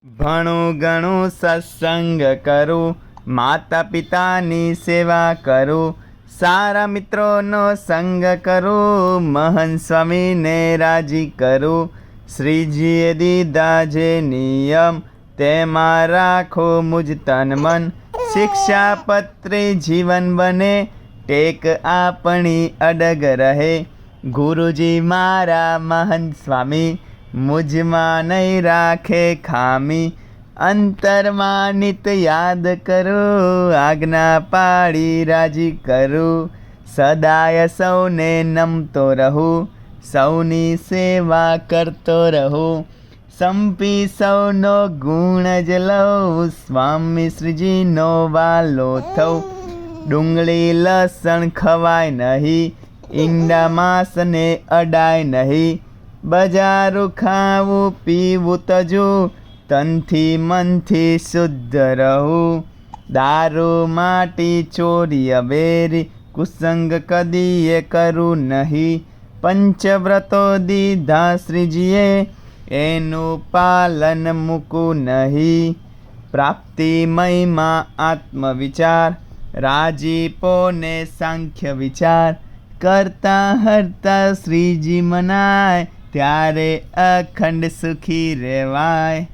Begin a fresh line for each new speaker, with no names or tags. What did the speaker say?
ભણું ઘણું સત્સંગ કરું, માતા પિતાની સેવા કરું, સારા મિત્રોનો સંગ કરું, મહંત સ્વામીને રાજી કરું. શ્રીજીએ દીધા જે નિયમ, તેમાં રાખો મુજ તન મન. શિક્ષાપત્રી જીવન બને, ટેક આપણી અડગ રહે. ગુરુજી મારા મહંત સ્વામી, મુજમાં નહીં રાખે ખામી. અંતરમાં નિત યાદ કરું, આજ્ઞા પાડી રાજી કરું. સદાય સૌને નમતો રહું, સૌની સેવા કરતો રહું. સંપી સૌનો ગુણ જ લઉં, સ્વામી શ્રીજીનો વાલો થઉં. ડુંગળી લસણ ખવાય નહીં, ઈંડા માંસને અડાય નહીં. બજારું ખાવું પીવું તજું, તનથી મનથી શુદ્ધ રહું. દારૂ માટી ચોરી અવેરી, કુસંગ કદીએ કરું નહીં. પંચવ્રતો દીધા શ્રીજીએ, એનું પાલન મૂકું નહીં. પ્રાપ્તિ મહિમા આત્મવિચાર, રાજીપો ને સાંખ્ય વિચાર. કરતા હરતા શ્રીજી મનાય, ત્યારે અખંડ સુખી રહેવાય.